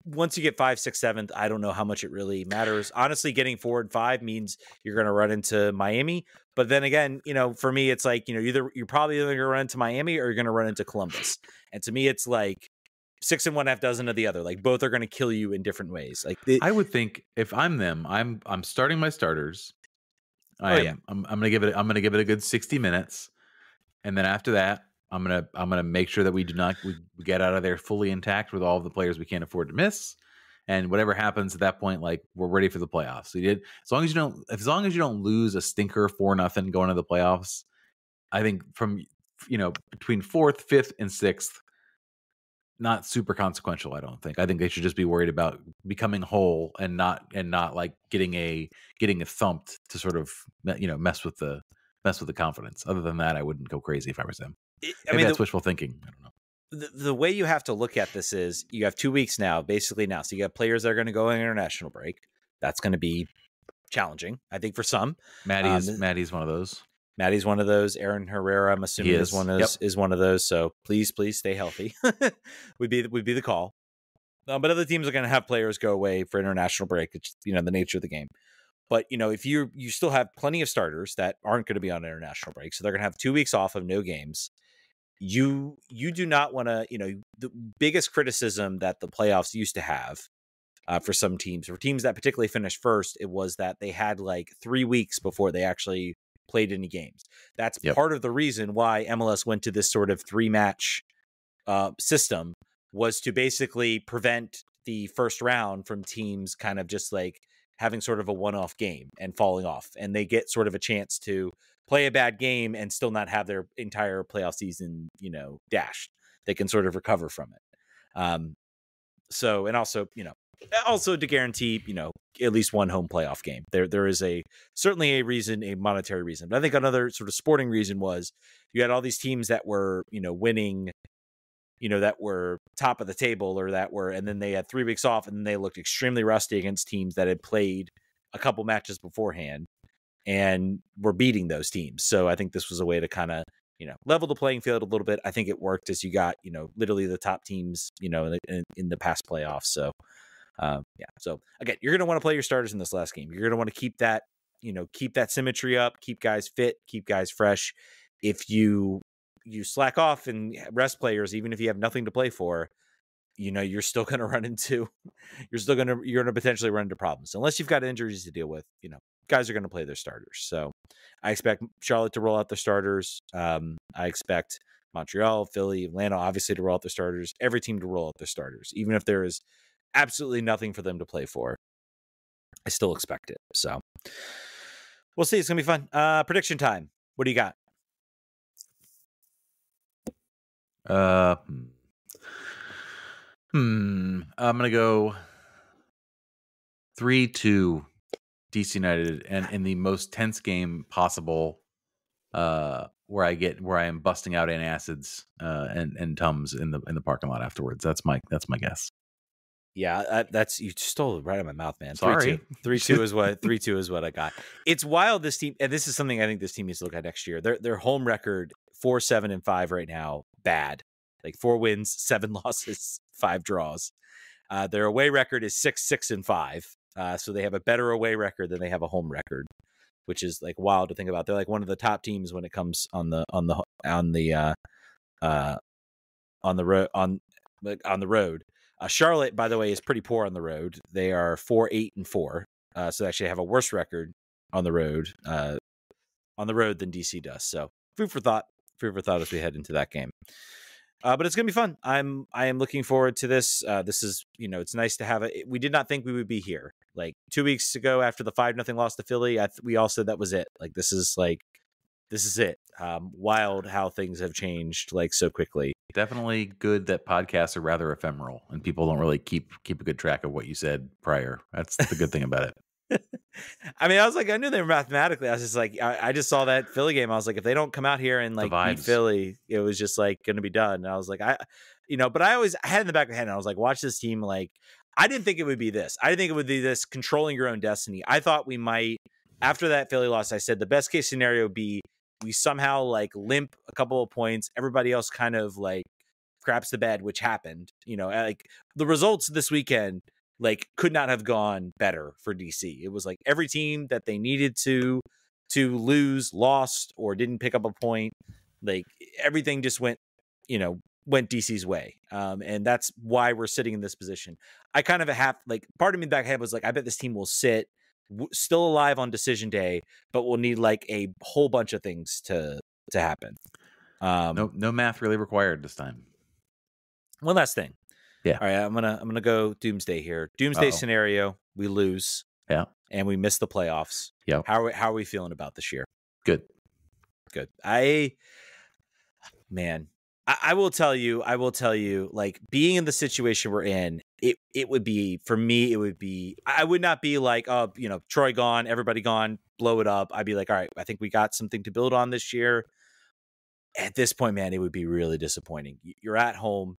once you get 5, 6, 7th, I don't know how much it really matters. Honestly, getting 4 and 5 means you're going to run into Miami. But then again, for me, it's like, you're probably either going to run into Miami or you're going to run into Columbus. And to me, it's like 6 and 1/2 dozen of the other. Like both are going to kill you in different ways. Like I would think if I'm them, I'm starting my starters. I'm going to give it a good 60 minutes. And then after that, I'm gonna make sure that we get out of there fully intact with all of the players we can't afford to miss, and whatever happens at that point, like we're ready for the playoffs. So as long as you don't lose a stinker 4-0 going to the playoffs, I think from between 4th, 5th, and 6th, not super consequential. I don't think. I think they should just be worried about becoming whole and not like getting a thumped to sort of mess with the confidence. Other than that, I wouldn't go crazy if I was them. That's wishful thinking. I don't know. The way you have to look at this is you have 2 weeks now, basically now. So you got players that are going to go on international break. That's going to be challenging, I think, for some. Maddie's one of those. Maddie's one of those. Aaron Herrera, I'm assuming, is one of those. So please stay healthy. would be the call. But other teams are going to have players go away for international break. It's, the nature of the game. But, if you still have plenty of starters that aren't going to be on international break, so they're going to have 2 weeks off of no games. You do not want to, the biggest criticism that the playoffs used to have for some teams, for teams that particularly finished first, it was that they had like 3 weeks before they actually played any games. That's part of the reason why MLS went to this sort of 3-match system, was to basically prevent the first round from teams kind of just like having sort of a one-off game and falling off, and they get sort of a chance to play a bad game and still not have their entire playoff season, dashed. They can sort of recover from it. So, and also, also to guarantee, at least one home playoff game. There is certainly a monetary reason. But I think another sort of sporting reason was you had all these teams that were, winning, that were top of the table, and then they had 3 weeks off, and then they looked extremely rusty against teams that had played a couple matches beforehand and were beating those teams. So I think this was a way to kind of, level the playing field a little bit. I think it worked, as you got, literally the top teams, in the past playoffs. So, So again, you're going to want to play your starters in this last game. You're going to want to keep that symmetry up, keep guys fit, keep guys fresh. If you slack off and rest players, even if you have nothing to play for, you're still going to potentially run into problems unless you've got injuries to deal with. Guys are going to play their starters. So I expect Charlotte to roll out their starters. I expect Montreal, Philly, Atlanta, obviously, to roll out their starters. Every team to roll out their starters, even if there is absolutely nothing for them to play for. I still expect it. So we'll see. It's going to be fun. Prediction time. What do you got? I'm going to go 3-2 DC United, and in the most tense game possible, where I am busting out antacids and Tums in the parking lot afterwards. That's my guess. Yeah, that's, you stole it right out of my mouth, man. Sorry. 3-2 is what I got. It's wild, this team, and this is something I think this team needs to look at next year. Their home record 4-7-5 right now, bad. Like 4 wins, 7 losses, 5 draws. Their away record is 6-6-5. So they have a better away record than they have a home record, which is like wild to think about. They're like one of the top teams when it comes on the road. Charlotte, by the way, is pretty poor on the road. They are 4-8-4. So they actually have a worse record on the road than DC does. So food for thought as we head into that game. But it's going to be fun. I am looking forward to this. This is, it's nice to have it. We did not think we would be here. Like 2 weeks ago after the 5-0 loss to Philly, we all said that was it. Like, this is it. Wild how things have changed like so quickly. Definitely good that podcasts are rather ephemeral and people don't really keep a good track of what you said prior. That's the good thing about it. I mean, I knew they were mathematically. I was just like, I just saw that Philly game. I was like, if they don't come out here and like beat Philly, it was just like going to be done. And I was like, but I always had in the back of my head, and I was like, watch this team. Like, I didn't think it would be this. I didn't think it would be this controlling your own destiny. I thought we might, after that Philly loss, I said the best case scenario would be we somehow like limp a couple of points. Everybody else kind of like craps the bed, which happened. Like the results this weekend, like, could not have gone better for DC. It was like every team that they needed to lose lost or didn't pick up a point. Like everything just went DC's way. And that's why we're sitting in this position. I kind of part of me back head was like, I bet this team will sit still alive on decision day, but we'll need like a whole bunch of things to happen. No math really required this time. One last thing. Yeah. All right, I'm gonna go doomsday here. Doomsday scenario: we lose. Yeah. And we miss the playoffs. Yeah. How are we feeling about this year? Good. I will tell you, like, being in the situation we're in, it would be, for me, I would not be like, oh, Troy gone, everybody gone, blow it up. I'd be like, all right, I think we got something to build on this year. At this point, man, it would be really disappointing. You're at home.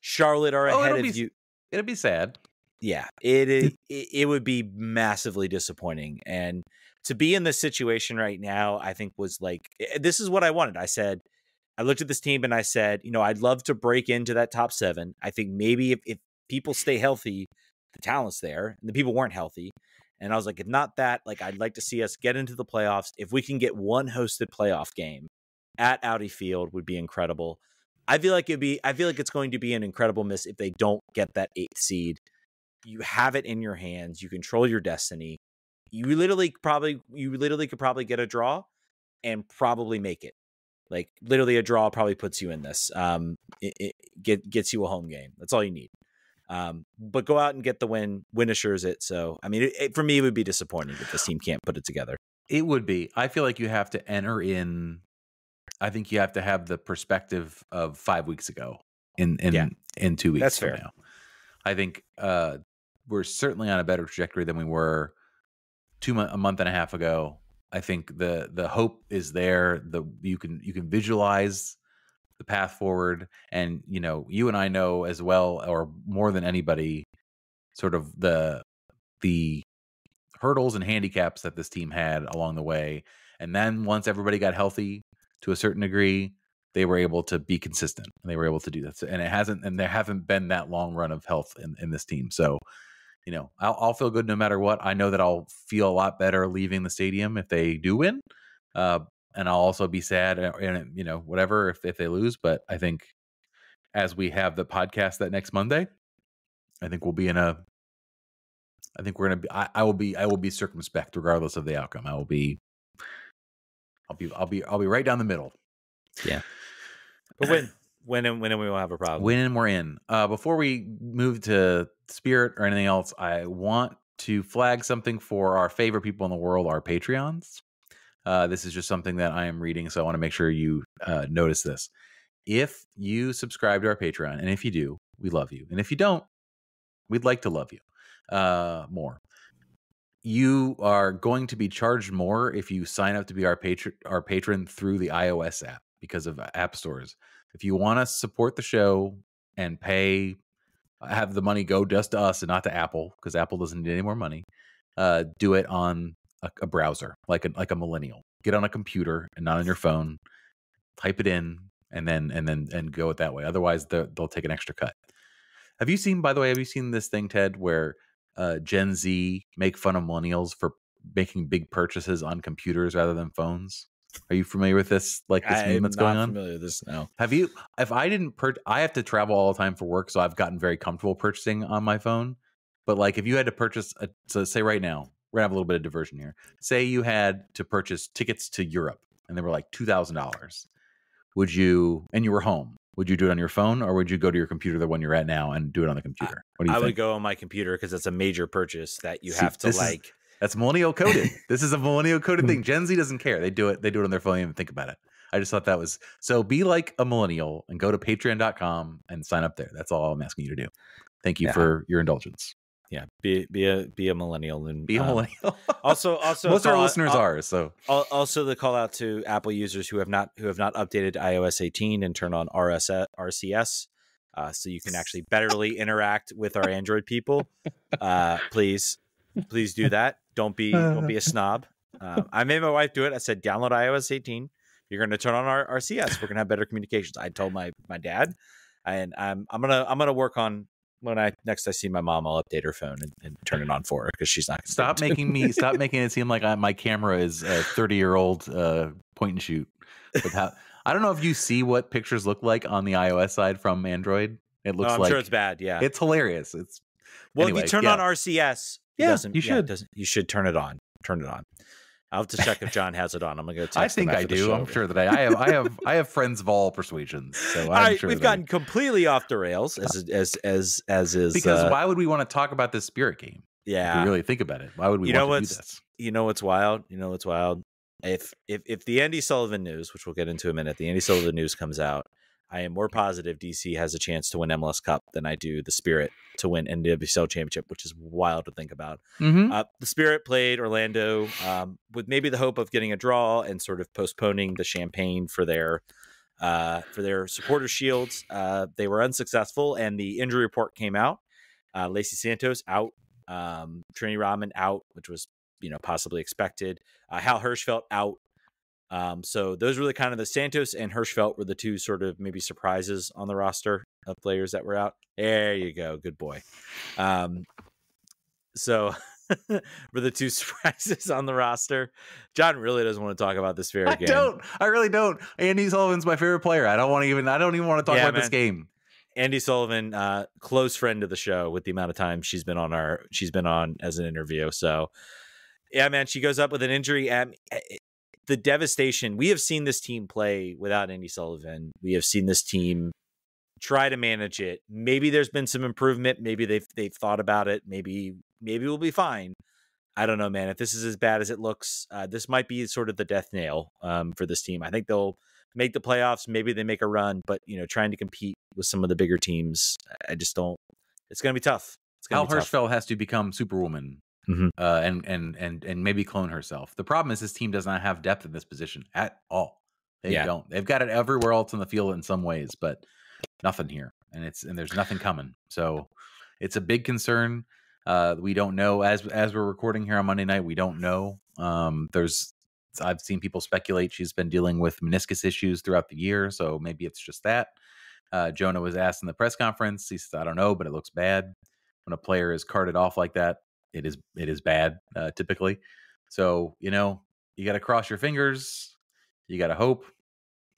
Charlotte are ahead of you. It'll be sad. Yeah, it would be massively disappointing. And to be in this situation right now, I think was like, this is what I wanted. I looked at this team and I said, I'd love to break into that top 7. I think maybe if people stay healthy, the talent's there, and the people weren't healthy. And I was like, if not that, like, I'd like to see us get into the playoffs. If we can get one hosted playoff game at Audi Field, would be incredible. I feel like it's going to be an incredible miss if they don't get that 8th seed. You have it in your hands. You control your destiny. You literally could probably get a draw and probably make it. Like, literally a draw probably puts you in this. It gets you a home game. That's all you need. But go out and get the win. Win assures it. So, I mean, for me, it would be disappointing if this team can't put it together. It would be. I feel like you have to enter in. I think you have to have the perspective of 5 weeks ago in 2 weeks That's from fair. now. I think we're certainly on a better trajectory than we were a month and a half ago. I think the hope is there. You can visualize the path forward, and you and I know as well, or more than anybody, sort of the hurdles and handicaps that this team had along the way. And then once everybody got healthy to a certain degree, they were able to be consistent, and they were able to do that. And there haven't been that long run of health in this team. So, I'll feel good no matter what. I know that I'll feel a lot better leaving the stadium if they do win. And I'll also be sad and, whatever, if they lose. But I think as we have the podcast that next Monday, I think we'll be I think we're going to be, I will be circumspect regardless of the outcome. I'll be right down the middle. Yeah. But win and we won't have a problem. Win and we're in. Before we move to Spirit or anything else, I want to flag something for our favorite people in the world, our Patreons. This is just something that I am reading, so I want to make sure you notice this. If you subscribe to our Patreon, and if you do, we love you. And if you don't, we'd like to love you more. You are going to be charged more if you sign up to be our patron through the iOS app because of app stores. If you want to support the show and have the money go just to us and not to Apple, because Apple doesn't need any more money, do it on a browser, like a millennial. Get on a computer and not on your phone. Type it in and go it that way. Otherwise, they'll take an extra cut. Have you seen this thing, Ted, where Gen Z make fun of millennials for making big purchases on computers rather than phones? Are you familiar with this? Like this meme that's going on? I'm not familiar with this. No. Have you? If I didn't, I have to travel all the time for work, so I've gotten very comfortable purchasing on my phone. But like, if you had to purchase, so say right now, we're gonna have a little bit of diversion here. Say you had to purchase tickets to Europe, and they were like $2,000. Would you? And you were home. Would you do it on your phone, or would you go to your computer, the one you're at now, and do it on the computer? What do you think? I would go on my computer because it's a major purchase that you have to like. That's millennial coded. This is a millennial coded thing. Gen Z doesn't care. They do it on their phone and even think about it. I just thought that was so. Be like a millennial and go to patreon.com and sign up there. That's all I'm asking you to do. Thank you for your indulgence. Yeah, be a millennial and be a millennial. also most of our listeners are. So also the call out to Apple users who have not updated to iOS 18 and turn on RCS, so you can actually betterly interact with our Android people. Please do that. Don't be a snob. I made my wife do it. I said, download iOS 18. You're going to turn on our RCS. We're going to have better communications. I told my dad, and I'm gonna work on when I see my mom. I'll update her phone and turn it on for her because she's not gonna stop making it seem like my camera is a 30-year-old point and shoot. I don't know if you see what pictures look like on the iOS side from Android. It looks I'm like sure it's bad. Yeah, it's hilarious. If you turn on RCS. You should. You should turn it on. I'll have to check if John has it on. I'm gonna go text I think him I do. I'm sure that I have friends of all persuasions. So I'm sure we've gotten completely off the rails as is because why would we want to talk about this Spirit game? Yeah, if you really think about it. Why would we want to do this? You know what's wild? If the Andi Sullivan news, which we'll get into in a minute, the Andi Sullivan news comes out, I am more positive DC has a chance to win MLS Cup than I do the Spirit to win NWSL Championship, which is wild to think about. Mm-hmm. The Spirit played Orlando with maybe the hope of getting a draw and sort of postponing the champagne for their supporter shields. They were unsuccessful, and the injury report came out. Lacey Santos out. Trini Rodman out, which was possibly expected. Hal Hirschfeld out. So those were the kind of the Santos and Hirschfeld were the two sort of maybe surprises on the roster of players that were out. There you go. Good boy. So were the two surprises on the roster. John really doesn't want to talk about this fair game. I really don't. Andi Sullivan's my favorite player. I don't even want to talk about this game. Andi Sullivan, close friend of the show with the amount of time she's been on as an interview. So yeah, man, she goes up with an injury. The devastation. We have seen this team play without Andi Sullivan. We have seen this team try to manage it. Maybe there's been some improvement. Maybe they've thought about it. Maybe we'll be fine. I don't know, man. If this is as bad as it looks, this might be sort of the death nail for this team. I think they'll make the playoffs. Maybe they make a run, but trying to compete with some of the bigger teams, I just don't. It's going to be tough. Hal Hirschfeld has to become Superwoman. Mm-hmm. And maybe clone herself. The problem is this team does not have depth in this position at all. They don't. They've got it everywhere else in the field in some ways, but nothing here. And there's nothing coming. So it's a big concern. We don't know as we're recording here on Monday night. We don't know. I've seen people speculate she's been dealing with meniscus issues throughout the year, so maybe it's just that. Jonah was asked in the press conference. He said, "I don't know, but it looks bad when a player is carted off like that." It is bad, typically. So, you got to cross your fingers. You got to hope.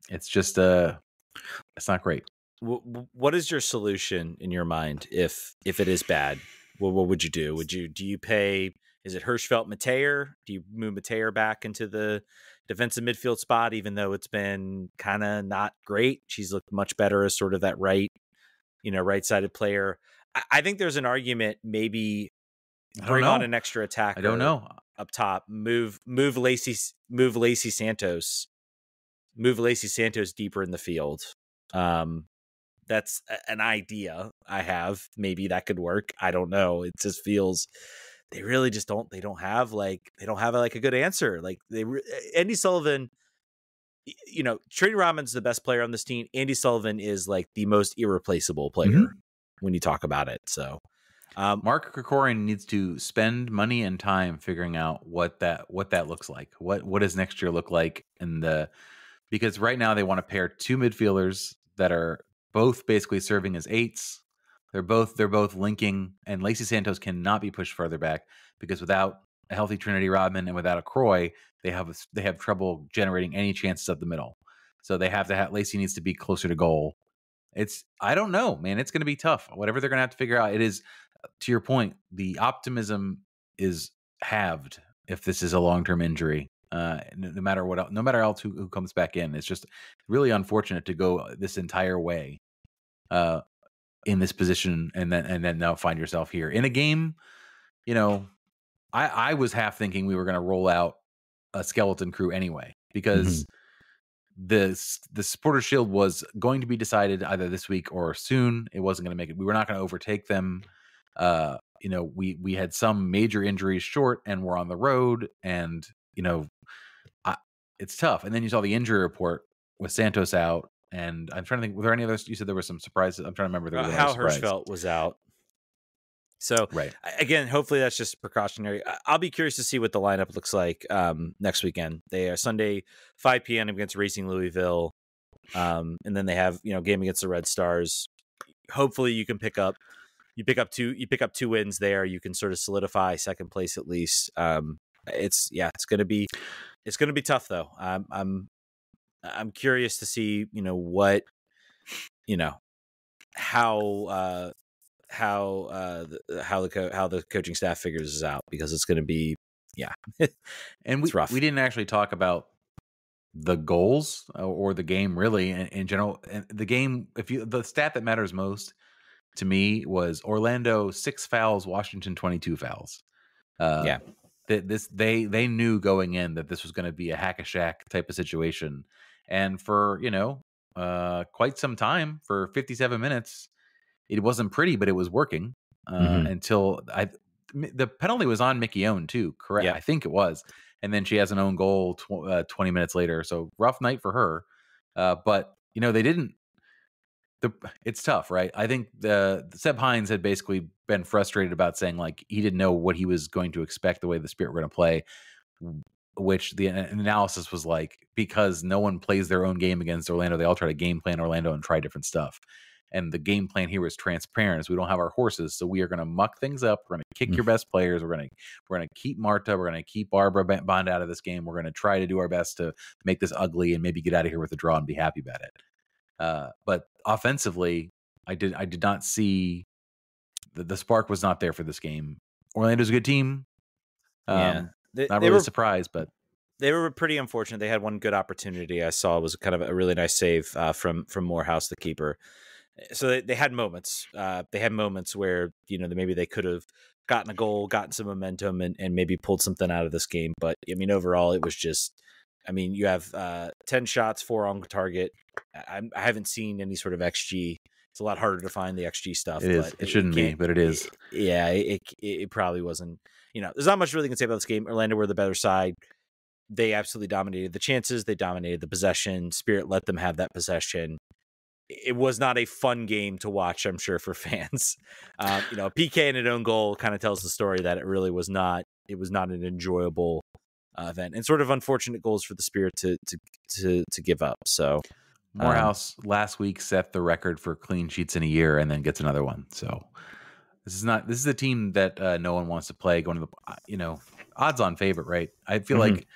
It's just, it's not great. What is your solution in your mind if it is bad? Well, what would you do? Do you pay, is it Hirschfeld Mateer? Do you move Mateer back into the defensive midfield spot, even though it's been kind of not great? She's looked much better as sort of that right-sided player. I think there's an argument maybe bring on an extra attacker. I don't know. Up top, move Lacey Santos deeper in the field. That's an idea I have. Maybe that could work. I don't know. It just feels they really just don't. They don't have like a good answer. Like Andi Sullivan. Trini Rodman's the best player on this team. Andi Sullivan is like the most irreplaceable player when you talk about it. So. Mark Krikorian needs to spend money and time figuring out what that looks like. What does next year look like because right now they want to pair two midfielders that are both basically serving as eights. They're both linking, and Lacey Santos cannot be pushed further back because without a healthy Trinity Rodman and without a Croy, they have trouble generating any chances up the middle. So they have to have Lacey needs to be closer to goal. I don't know, man. It's going to be tough. Whatever they're going to have to figure out, it is. To your point, the optimism is halved if this is a long-term injury. No matter else who comes back in, it's just really unfortunate to go this entire way in this position and then now find yourself here in a game. I was half thinking we were going to roll out a skeleton crew anyway because the Supporters Shield was going to be decided either this week or soon. It wasn't going to make it. We were not going to overtake them. We had some major injuries short and we're on the road and, it's tough. And then you saw the injury report with Santos out and I'm trying to think, were there any others? You said there were some surprises. I'm trying to remember. How Hirschfeld was out. So right. Again, hopefully that's just precautionary. I'll be curious to see what the lineup looks like next weekend. They are Sunday, 5 p.m. against Racing Louisville. And then they have, game against the Red Stars. Hopefully you can pick up two wins there. You can sort of solidify second place at least. It's going to be tough though. I'm curious to see, how the coaching staff figures this out because it's going to be and we didn't actually talk about the goals or the game really in general. And the game, the stat that matters most to me was Orlando 6 fouls, Washington 22 fouls. They knew going in that this was going to be a hack-a-shack type of situation, and for quite some time, for 57 minutes, it wasn't pretty, but it was working until the penalty was on Mickey Owen too. Correct, I think it was, and then she has an own goal 20 minutes later. So rough night for her, but they didn't. It's tough, right? I think the Seb Hines had basically been frustrated about saying like he didn't know what he was going to expect the way the Spirit were going to play, which the analysis was like because no one plays their own game against Orlando, they all try to game plan Orlando and try different stuff. And the game plan here is transparent. Is we don't have our horses, so we are going to muck things up. We're going to kick your best players. We're going to keep Marta. We're going to keep Barbara Bond out of this game. We're going to try to do our best to make this ugly and maybe get out of here with a draw and be happy about it. But offensively, I did not see the spark was not there for this game. Orlando's a good team. Not really surprised, but they were pretty unfortunate. They had one good opportunity I saw was kind of a really nice save from Morehouse, the keeper. So they had moments. They had moments where maybe they could have gotten a goal, gotten some momentum, and maybe pulled something out of this game. But I mean, overall, it was just. I mean, you have 10 shots, 4 on target. I haven't seen any sort of XG. It's a lot harder to find the XG stuff. It is. It shouldn't be, but it is. It probably wasn't. There's not much really can say about this game. Orlando were the better side. They absolutely dominated the chances. They dominated the possession. Spirit let them have that possession. It was not a fun game to watch, I'm sure, for fans. PK and an own goal kind of tells the story that it really was not. It was not an enjoyable event, and sort of unfortunate goals for the Spirit to give up. So Morehouse last week set the record for clean sheets in a year, and then gets another one. So this is a team that no one wants to play. Going to the odds on favorite, right? I feel like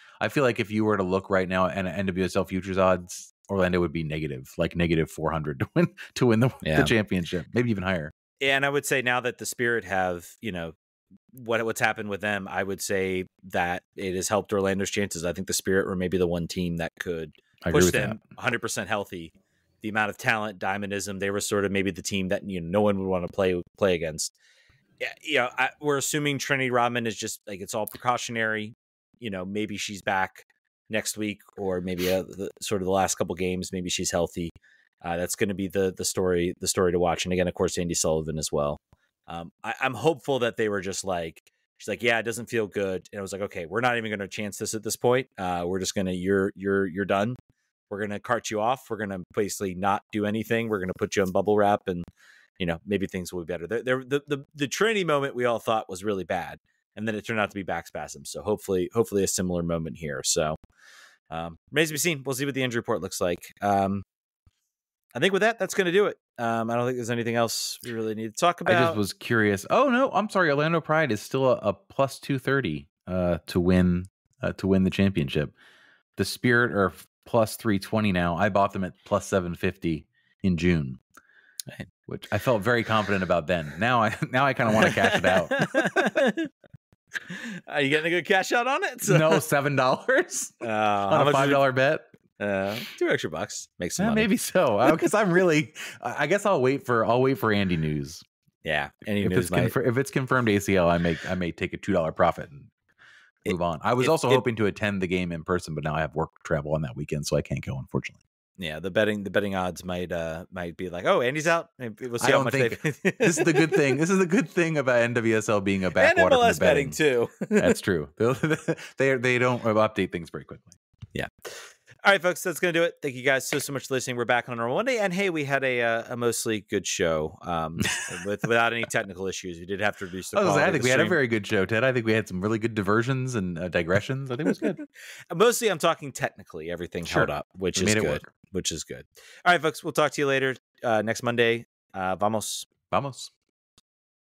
if you were to look right now at NWSL futures odds, Orlando would be negative 400 to win the championship, maybe even higher. Yeah, and I would say now that the Spirit have what's happened with them, I would say that it has helped Orlando's chances. I think the Spirit were maybe the one team that could push them 100% healthy. The amount of talent, dynamism, they were sort of maybe the team that no one would want to play against. Yeah, we're assuming Trinity Rodman is just like it's all precautionary. Maybe she's back next week, or maybe sort of the last couple games, maybe she's healthy. That's going to be the story to watch. And again, of course, Andi Sullivan as well. I'm hopeful that they were just like, she's like, yeah, it doesn't feel good. And I was like, okay, we're not even going to chance this at this point. We're just going to, you're done. We're going to cart you off. We're going to basically not do anything. We're going to put you on bubble wrap and, maybe things will be better. The Trinity moment we all thought was really bad. And then it turned out to be back spasms. So hopefully a similar moment here. So remains to be seen. We'll see what the injury report looks like. I think with that's going to do it. I don't think there's anything else we really need to talk about. I just was curious. Oh no, I'm sorry. Orlando Pride is still a plus 230 to win the championship. The Spirit are plus 320 now. I bought them at plus 750 in June, which I felt very confident about then. Now I kind of want to cash it out. Are you getting a good cash out on it? No, $7 on a $5 bet. $2 extra makes some money. Maybe so, because I'm really. I guess I'll wait for Andy news. Yeah, if it's confirmed ACL, I may take a $2 profit and move on. I was also hoping to attend the game in person, but now I have work travel on that weekend, so I can't go, unfortunately. Yeah, the betting odds might be like, oh, Andy's out. We'll see how much this is the good thing. This is the good thing about NWSL being a backwater and MLS betting too. That's true. They don't update things very quickly. Yeah. All right, folks, that's going to do it. Thank you guys so much for listening. We're back on our Monday, and hey, we had a mostly good show without any technical issues. We did have to reduce the quality. I think we had a very good show, Ted. I think we had some really good diversions and digressions. I think it was good. Mostly, I'm talking technically. Everything held up, which is good. Which is good. All right, folks, we'll talk to you later next Monday. Vamos.